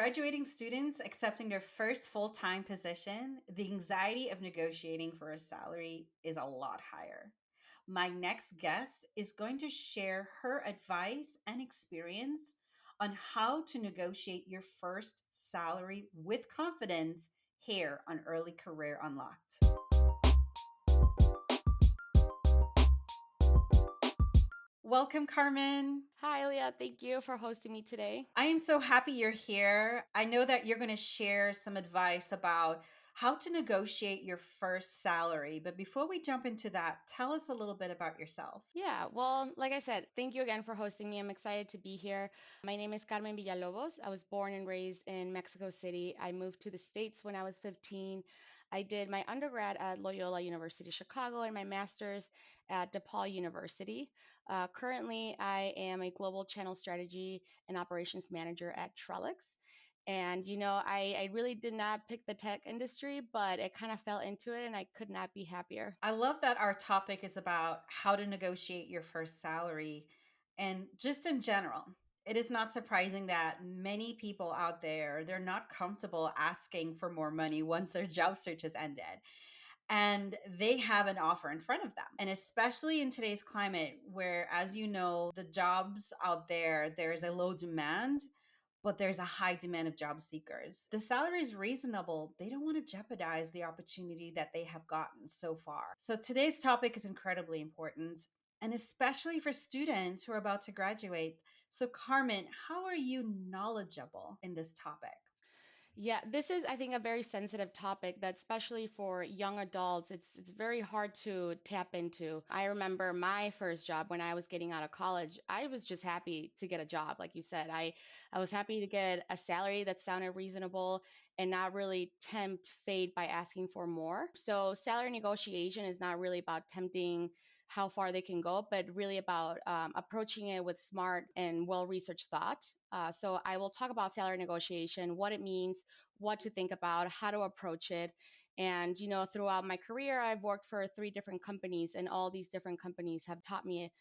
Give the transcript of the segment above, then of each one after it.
graduating students accepting their first full time position, the anxiety of negotiating for a salary is a lot higher. My next guest is going to share her advice and experience on how to negotiate your first salary with confidence here on Early Career Unlocked. Welcome, Carmen. Hi, Leah. Thank you for hosting me today. I am so happy you're here. I know that you're going to share some advice about how to negotiate your first salary. But before we jump into that, tell us a little bit about yourself. Like I said, thank you again for hosting me. I'm excited to be here. My name is Carmen Villalobos. I was born and raised in Mexico City. I moved to the States when I was 15. I did my undergrad at Loyola University Chicago and my master's at DePaul University. Currently, I am a global channel strategy and operations manager at Trellix. And I really did not pick the tech industry, but it kind of fell into it and I could not be happier. I love that our topic is about how to negotiate your first salary. And just in general, it is not surprising that many people out there, they're not comfortable asking for more money once their job search has ended. And they have an offer in front of them. And especially in today's climate, where, as you know, the jobs out there, there's a low demand, but there's a high demand of job seekers. The salary is reasonable. They don't want to jeopardize the opportunity that they have gotten so far. So today's topic is incredibly important, and especially for students who are about to graduate. So, Carmen, how are you knowledgeable in this topic? Yeah, this is, I think, a very sensitive topic that, especially for young adults, it's very hard to tap into. I remember my first job when I was getting out of college. I was just happy to get a job, like you said. I was happy to get a salary that sounded reasonable and not really tempt fate by asking for more. So salary negotiation is not really about tempting how far they can go, but really about approaching it with smart and well researched thought. So I will talk about salary negotiation, what it means, what to think about, how to approach it. And, throughout my career, I've worked for three different companies, and all these different companies have taught me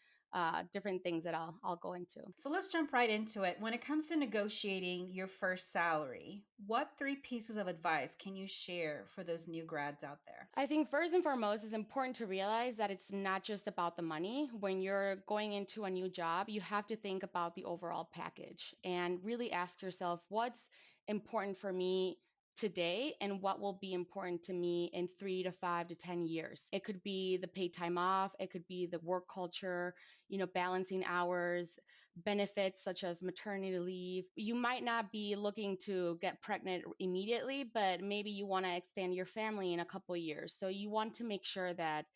different things that I'll go into. So let's jump right into it. When it comes to negotiating your first salary, what three pieces of advice can you share for those new grads out there? I think first and foremost, it's important to realize that it's not just about the money. When you're going into a new job, you have to think about the overall package and really ask yourself what's important for me today and what will be important to me in 3 to 5 to 10 years. It could be the paid time off, it could be the work culture, balancing hours, benefits such as maternity leave. You might not be looking to get pregnant immediately, but maybe you want to extend your family in a couple of years. So you want to make sure that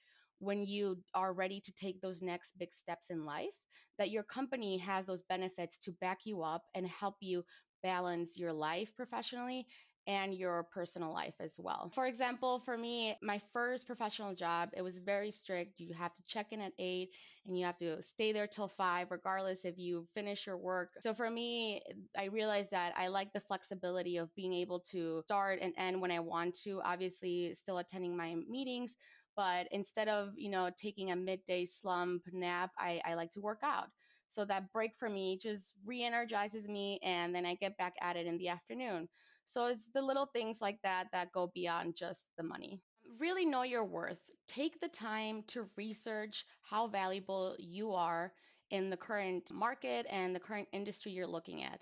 when you are ready to take those next big steps in life, that your company has those benefits to back you up and help you balance your life professionally and your personal life as well. For example, for me, my first professional job, it was very strict. You have to check in at 8 and you have to stay there till 5, regardless if you finish your work. So for me, I realized that I like the flexibility of being able to start and end when I want to, obviously still attending my meetings. But instead of, taking a midday slump nap, I like to work out. So that break for me just re-energizes me and then I get back at it in the afternoon. So it's the little things like that that go beyond just the money. Really know your worth. Take the time to research how valuable you are in the current market and the current industry you're looking at.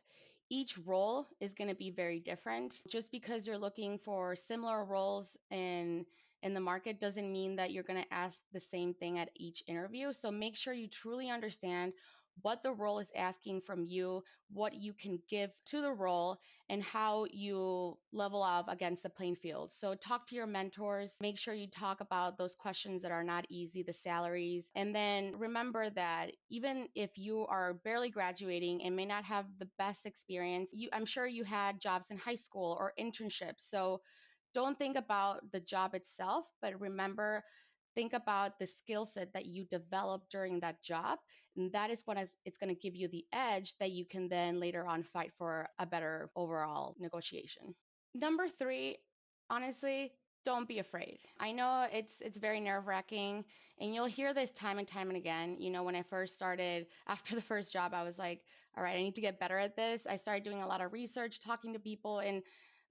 Each role is going to be very different. Just because you're looking for similar roles in the market doesn't mean that you're going to ask the same thing at each interview. So make sure you truly understand what the role is asking from you, what you can give to the role, and how you level up against the playing field. So talk to your mentors, make sure you talk about those questions that are not easy, the salaries. And then remember that even if you are barely graduating and may not have the best experience, I'm sure you had jobs in high school or internships. So don't think about the job itself, but remember, think about the skill set that you developed during that job. And that is what it's going to give you the edge that you can then later on fight for a better overall negotiation. Number three, honestly, don't be afraid. I know it's very nerve-wracking and you'll hear this time and time and again. When I first started after the first job, I was like, all right, I need to get better at this. I started doing a lot of research, talking to people, and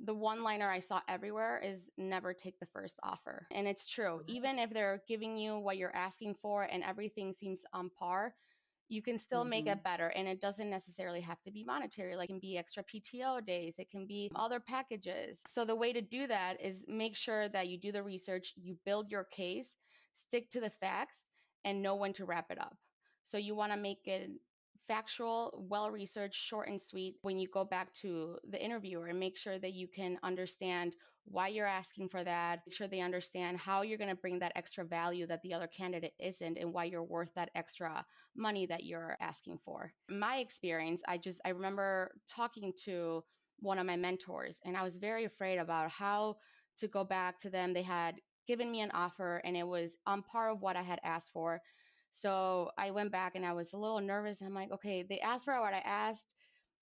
the one liner I saw everywhere is never take the first offer. And it's true. Right. Even if they're giving you what you're asking for and everything seems on par, you can still make Hmm. it better. And it doesn't necessarily have to be monetary. Like, it can be extra PTO days, it can be other packages. So the way to do that is make sure that you do the research, you build your case, stick to the facts, and know when to wrap it up. So you want to make it factual, well researched, short and sweet when you go back to the interviewer, and make sure that you can understand why you're asking for that. Make sure they understand how you're going to bring that extra value that the other candidate isn't, and why you're worth that extra money that you're asking for. In my experience, I remember talking to one of my mentors, and I was very afraid about how to go back to them. They had given me an offer and it was on par of what I had asked for. So I went back and I was a little nervous. And I'm like, okay, they asked for what I asked.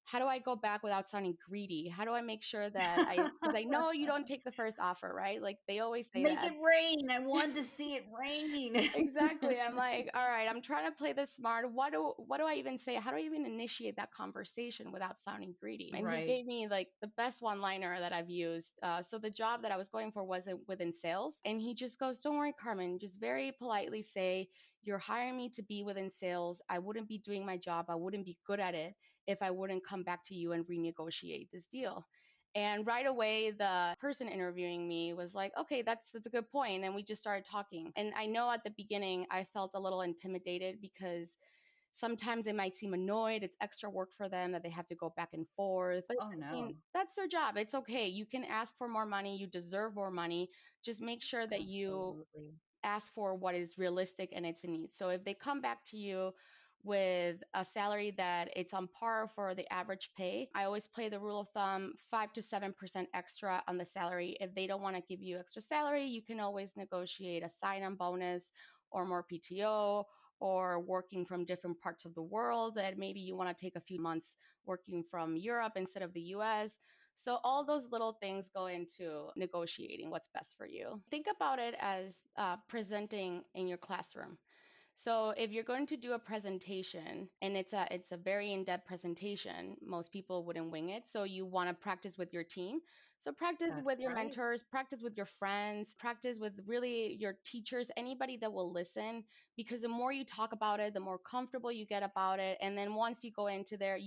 How do I go back without sounding greedy? How do I make sure that because I know you don't take the first offer, right? Like, they always say Make that. it rain. I want to see it rain. Exactly. I'm like, all right, I'm trying to play this smart. What do I even say? How do I even initiate that conversation without sounding greedy? And he Right. gave me like the best one-liner that I've used. So the job that I was going for wasn't within sales, and he just goes, "Don't worry, Carmen. Just very politely say you're hiring me to be within sales. I wouldn't be doing my job. I wouldn't be good at it if I wouldn't come back to you and renegotiate this deal." And right away, the person interviewing me was like, okay, that's a good point. And we just started talking. And I know at the beginning, I felt a little intimidated because sometimes they might seem annoyed. It's extra work for them that they have to go back and forth. But Oh I mean, no. that's their job. It's okay. You can ask for more money. You deserve more money. Just make sure that you Absolutely. ask for what is realistic and it's a need. So if they come back to you with a salary that it's on par for the average pay, I always play the rule of thumb 5 to 7% extra on the salary. If they don't want to give you extra salary, you can always negotiate a sign on bonus or more PTO, or working from different parts of the world, that maybe you want to take a few months working from Europe instead of the US. So all those little things go into negotiating what's best for you. Think about it as presenting in your classroom. So if you're going to do a presentation and it's a very in-depth presentation, most people wouldn't wing it. So you want to practice with your team. So practice with That's your right. mentors, practice with your friends, practice with really your teachers, anybody that will listen, because the more you talk about it, the more comfortable you get about it. And then once you go into there,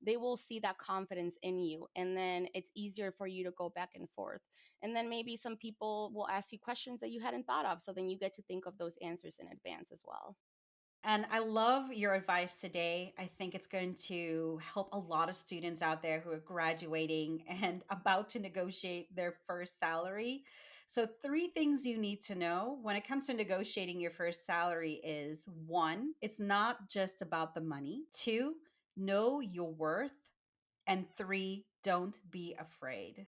they will see that confidence in you. And then it's easier for you to go back and forth. And then maybe some people will ask you questions that you hadn't thought of. So then you get to think of those answers in advance as well. And I love your advice today. I think it's going to help a lot of students out there who are graduating and about to negotiate their first salary. So, three things you need to know when it comes to negotiating your first salary is one, it's not just about the money. Two, know your worth. And three, don't be afraid.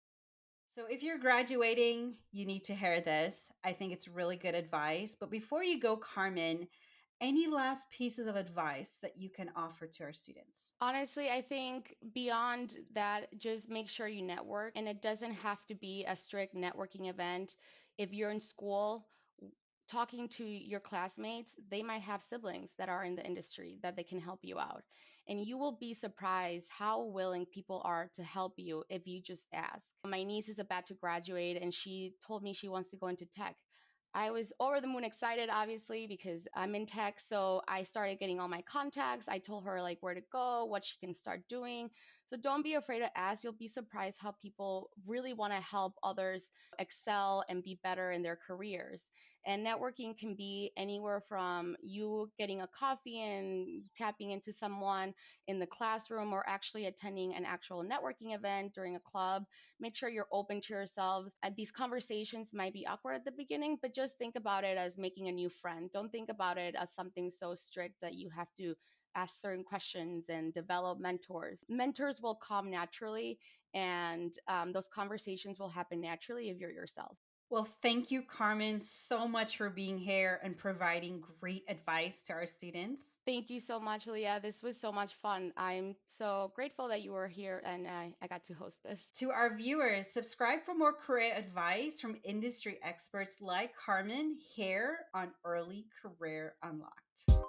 So, if you're graduating, you need to hear this. I think it's really good advice. But before you go, Carmen, any last pieces of advice that you can offer to our students? Honestly, I think beyond that, just make sure you network. And it doesn't have to be a strict networking event. If you're in school, talking to your classmates, they might have siblings that are in the industry that they can help you out. And you will be surprised how willing people are to help you if you just ask. My niece is about to graduate and she told me she wants to go into tech. I was over the moon excited, obviously, because I'm in tech. So I started getting all my contacts. I told her like where to go, what she can start doing. So don't be afraid to ask. You'll be surprised how people really want to help others excel and be better in their careers. And networking can be anywhere from you getting a coffee and tapping into someone in the classroom, or actually attending an actual networking event during a club. Make sure you're open to yourselves. And these conversations might be awkward at the beginning, but just think about it as making a new friend. Don't think about it as something so strict that you have to ask certain questions and develop mentors. Mentors will come naturally, and those conversations will happen naturally if you're yourself. Well, thank you, Carmen, so much for being here and providing great advice to our students. Thank you so much, Leah. This was so much fun. I'm so grateful that you were here and I got to host this. To our viewers, subscribe for more career advice from industry experts like Carmen here on Early Career Unlocked.